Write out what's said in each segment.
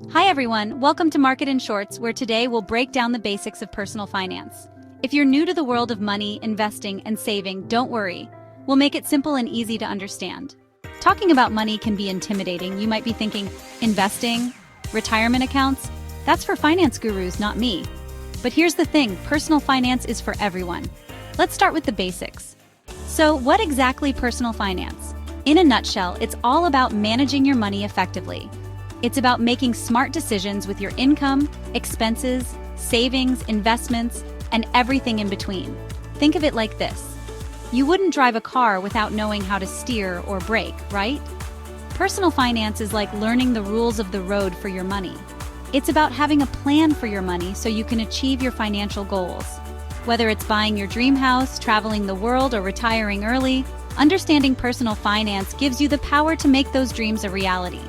Hi everyone, welcome to Market in Shorts, where today we'll break down the basics of personal finance. If you're new to the world of money, investing, and saving, don't worry. We'll make it simple and easy to understand. Talking about money can be intimidating. You might be thinking, investing, retirement accounts? That's for finance gurus, not me. But here's the thing, personal finance is for everyone. Let's start with the basics. So, what exactly personal finance? In a nutshell, it's all about managing your money effectively. It's about making smart decisions with your income, expenses, savings, investments, and everything in between. Think of it like this. You wouldn't drive a car without knowing how to steer or brake, right? Personal finance is like learning the rules of the road for your money. It's about having a plan for your money so you can achieve your financial goals. Whether it's buying your dream house, traveling the world, or retiring early, understanding personal finance gives you the power to make those dreams a reality.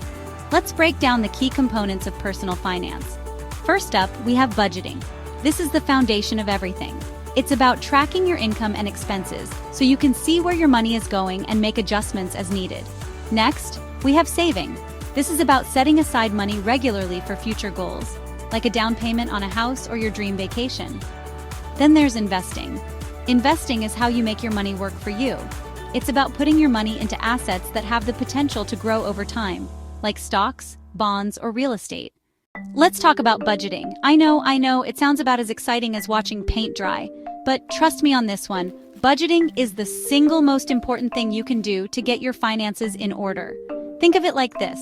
Let's break down the key components of personal finance. First up, we have budgeting. This is the foundation of everything. It's about tracking your income and expenses so you can see where your money is going and make adjustments as needed. Next, we have saving. This is about setting aside money regularly for future goals, like a down payment on a house or your dream vacation. Then there's investing. Investing is how you make your money work for you. It's about putting your money into assets that have the potential to grow over time, like stocks, bonds, or real estate. Let's talk about budgeting. I know, it sounds about as exciting as watching paint dry, but trust me on this one, budgeting is the single most important thing you can do to get your finances in order. Think of it like this.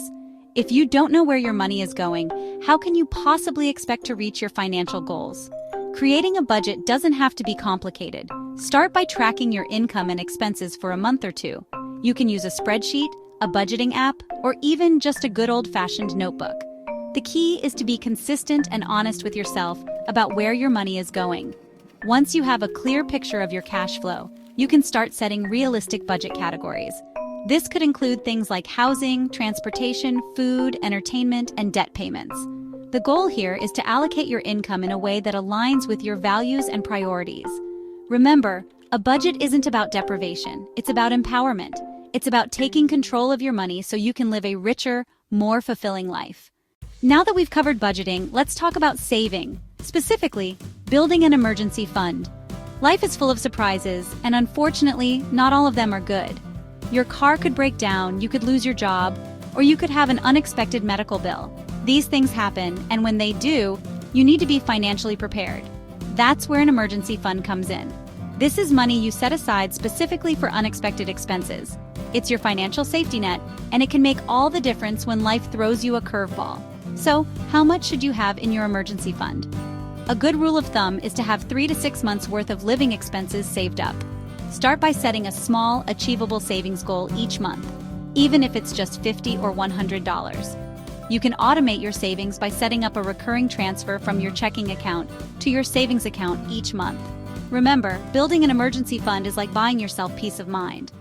If you don't know where your money is going, how can you possibly expect to reach your financial goals? Creating a budget doesn't have to be complicated. Start by tracking your income and expenses for a month or two. You can use a spreadsheet, a budgeting app, or even just a good old-fashioned notebook. The key is to be consistent and honest with yourself about where your money is going. Once you have a clear picture of your cash flow, you can start setting realistic budget categories. This could include things like housing, transportation, food, entertainment, and debt payments. The goal here is to allocate your income in a way that aligns with your values and priorities. Remember, a budget isn't about deprivation, it's about empowerment. It's about taking control of your money so you can live a richer, more fulfilling life. Now that we've covered budgeting, let's talk about saving. Specifically, building an emergency fund. Life is full of surprises, and unfortunately, not all of them are good. Your car could break down, you could lose your job, or you could have an unexpected medical bill. These things happen, and when they do, you need to be financially prepared. That's where an emergency fund comes in. This is money you set aside specifically for unexpected expenses. It's your financial safety net, and it can make all the difference when life throws you a curveball. So, how much should you have in your emergency fund? A good rule of thumb is to have 3 to 6 months worth of living expenses saved up. Start by setting a small, achievable savings goal each month, even if it's just $50 or $100. You can automate your savings by setting up a recurring transfer from your checking account to your savings account each month. Remember, building an emergency fund is like buying yourself peace of mind.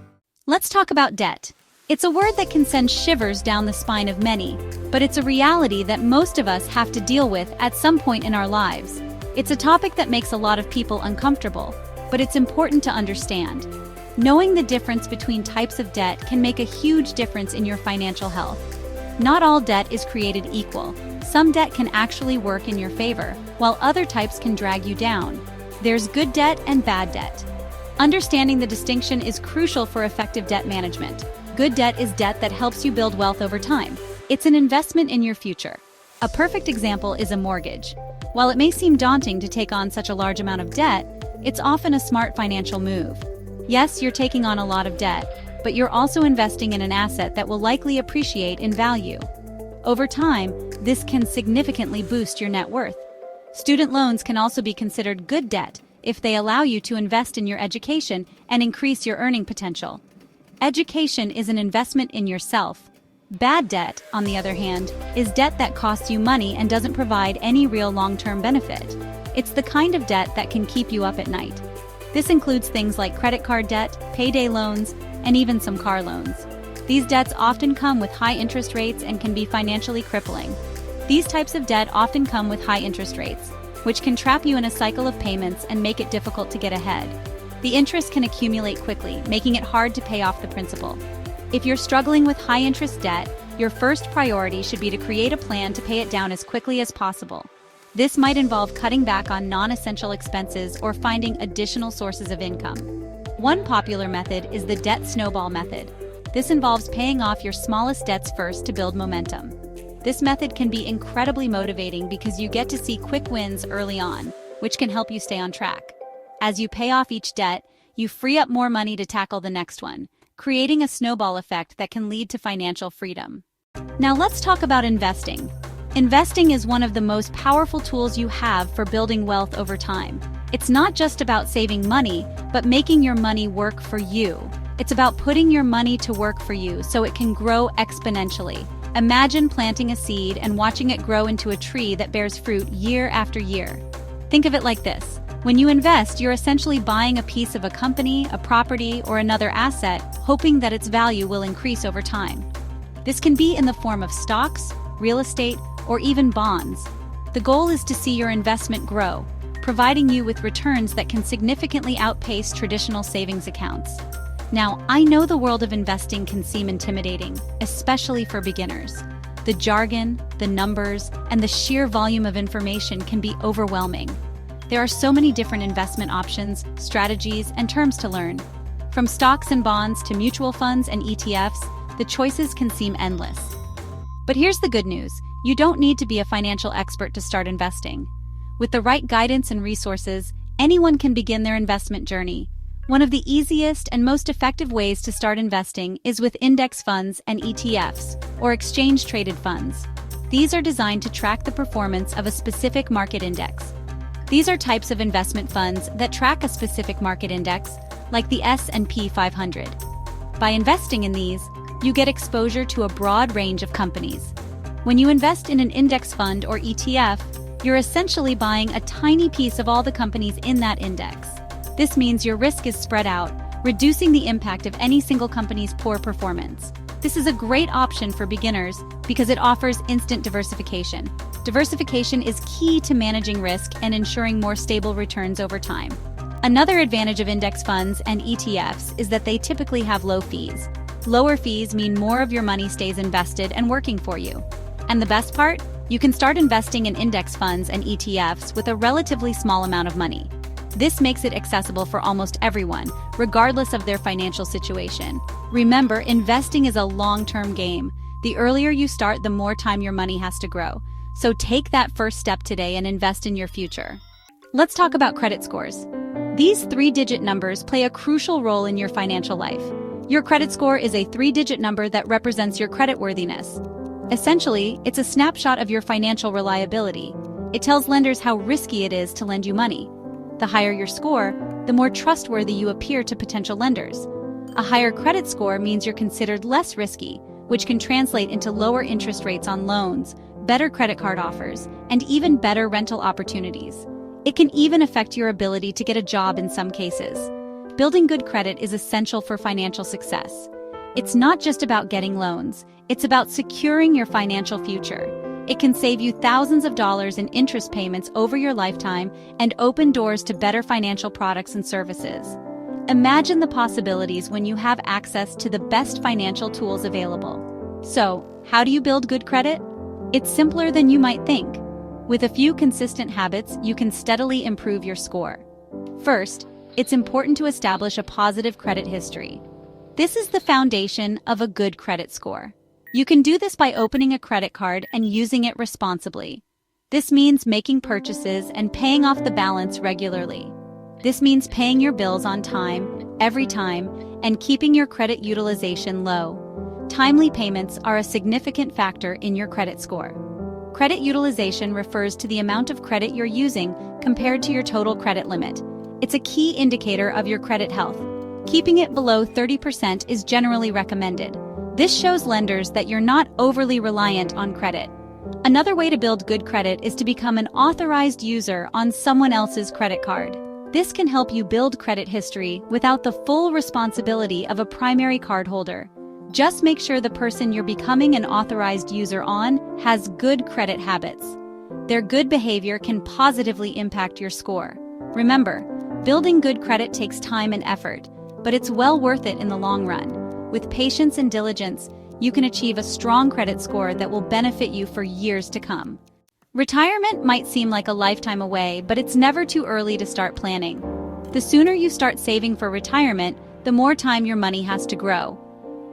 Let's talk about debt. It's a word that can send shivers down the spine of many, but it's a reality that most of us have to deal with at some point in our lives. It's a topic that makes a lot of people uncomfortable, but it's important to understand. Knowing the difference between types of debt can make a huge difference in your financial health. Not all debt is created equal. Some debt can actually work in your favor, while other types can drag you down. There's good debt and bad debt. Understanding the distinction is crucial for effective debt management. Good debt is debt that helps you build wealth over time. It's an investment in your future. A perfect example is a mortgage. While it may seem daunting to take on such a large amount of debt, it's often a smart financial move. Yes, you're taking on a lot of debt, but you're also investing in an asset that will likely appreciate in value. Over time, this can significantly boost your net worth. Student loans can also be considered good debt if they allow you to invest in your education and increase your earning potential. Education is an investment in yourself. Bad debt, on the other hand, is debt that costs you money and doesn't provide any real long-term benefit. It's the kind of debt that can keep you up at night. This includes things like credit card debt, payday loans, and even some car loans. These debts often come with high interest rates and can be financially crippling. These types of debt often come with high interest rates, which can trap you in a cycle of payments and make it difficult to get ahead. The interest can accumulate quickly, making it hard to pay off the principal. If you're struggling with high-interest debt, your first priority should be to create a plan to pay it down as quickly as possible. This might involve cutting back on non-essential expenses or finding additional sources of income. One popular method is the debt snowball method. This involves paying off your smallest debts first to build momentum. This method can be incredibly motivating because you get to see quick wins early on, which can help you stay on track. As you pay off each debt, you free up more money to tackle the next one, creating a snowball effect that can lead to financial freedom. Now let's talk about investing. Investing is one of the most powerful tools you have for building wealth over time. It's not just about saving money, but making your money work for you. It's about putting your money to work for you so it can grow exponentially. Imagine planting a seed and watching it grow into a tree that bears fruit year after year. Think of it like this. When you invest, you're essentially buying a piece of a company, a property, or another asset, hoping that its value will increase over time. This can be in the form of stocks, real estate, or even bonds. The goal is to see your investment grow, providing you with returns that can significantly outpace traditional savings accounts. Now, I know the world of investing can seem intimidating, especially for beginners. The jargon, the numbers, and the sheer volume of information can be overwhelming. There are so many different investment options, strategies, and terms to learn. From stocks and bonds to mutual funds and ETFs, the choices can seem endless. But here's the good news. You don't need to be a financial expert to start investing. With the right guidance and resources, anyone can begin their investment journey. One of the easiest and most effective ways to start investing is with index funds and ETFs, or exchange-traded funds. These are designed to track the performance of a specific market index. These are types of investment funds that track a specific market index, like the S&P 500. By investing in these, you get exposure to a broad range of companies. When you invest in an index fund or ETF, you're essentially buying a tiny piece of all the companies in that index. This means your risk is spread out, reducing the impact of any single company's poor performance. This is a great option for beginners because it offers instant diversification. Diversification is key to managing risk and ensuring more stable returns over time. Another advantage of index funds and ETFs is that they typically have low fees. Lower fees mean more of your money stays invested and working for you. And the best part? You can start investing in index funds and ETFs with a relatively small amount of money. This makes it accessible for almost everyone, regardless of their financial situation. Remember, investing is a long-term game. The earlier you start, the more time your money has to grow. So take that first step today and invest in your future. Let's talk about credit scores. These 3-digit numbers play a crucial role in your financial life. Your credit score is a 3-digit number that represents your creditworthiness. Essentially, it's a snapshot of your financial reliability. It tells lenders how risky it is to lend you money. The higher your score, the more trustworthy you appear to potential lenders. A higher credit score means you're considered less risky, which can translate into lower interest rates on loans, better credit card offers, and even better rental opportunities. It can even affect your ability to get a job in some cases. Building good credit is essential for financial success. It's not just about getting loans, it's about securing your financial future. It can save you thousands of dollars in interest payments over your lifetime and open doors to better financial products and services. Imagine the possibilities when you have access to the best financial tools available. So, how do you build good credit? It's simpler than you might think. With a few consistent habits, you can steadily improve your score. First, it's important to establish a positive credit history. This is the foundation of a good credit score. You can do this by opening a credit card and using it responsibly. This means making purchases and paying off the balance regularly. This means paying your bills on time, every time, and keeping your credit utilization low. Timely payments are a significant factor in your credit score. Credit utilization refers to the amount of credit you're using compared to your total credit limit. It's a key indicator of your credit health. Keeping it below 30% is generally recommended. This shows lenders that you're not overly reliant on credit. Another way to build good credit is to become an authorized user on someone else's credit card. This can help you build credit history without the full responsibility of a primary cardholder. Just make sure the person you're becoming an authorized user on has good credit habits. Their good behavior can positively impact your score. Remember, building good credit takes time and effort, but it's well worth it in the long run. With patience and diligence, you can achieve a strong credit score that will benefit you for years to come. Retirement might seem like a lifetime away, but it's never too early to start planning. The sooner you start saving for retirement, the more time your money has to grow.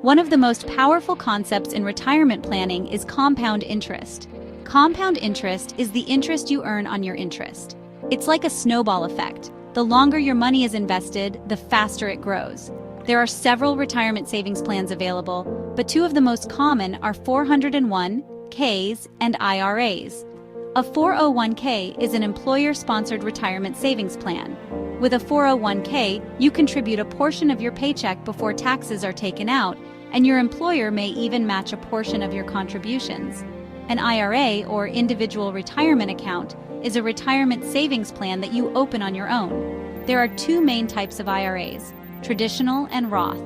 One of the most powerful concepts in retirement planning is compound interest. Compound interest is the interest you earn on your interest. It's like a snowball effect. The longer your money is invested, the faster it grows. There are several retirement savings plans available, but two of the most common are 401(k)s and IRAs. A 401(k) is an employer-sponsored retirement savings plan. With a 401(k), you contribute a portion of your paycheck before taxes are taken out, and your employer may even match a portion of your contributions. An IRA, or individual retirement account, is a retirement savings plan that you open on your own. There are two main types of IRAs, traditional and Roth.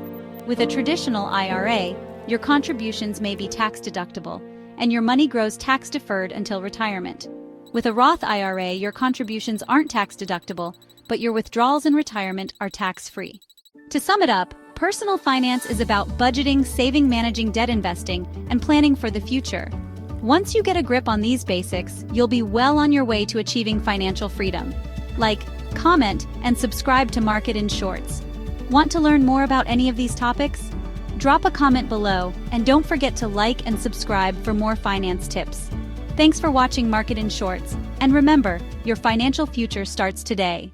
With a traditional IRA, your contributions may be tax-deductible, and your money grows tax-deferred until retirement. With a Roth IRA, your contributions aren't tax-deductible, but your withdrawals in retirement are tax-free. To sum it up, personal finance is about budgeting, saving, managing debt, investing, and planning for the future. Once you get a grip on these basics, you'll be well on your way to achieving financial freedom. Like, comment, and subscribe to Market in Shorts. Want to learn more about any of these topics? Drop a comment below, and don't forget to like and subscribe for more finance tips. Thanks for watching Market in Shorts, and remember, your financial future starts today.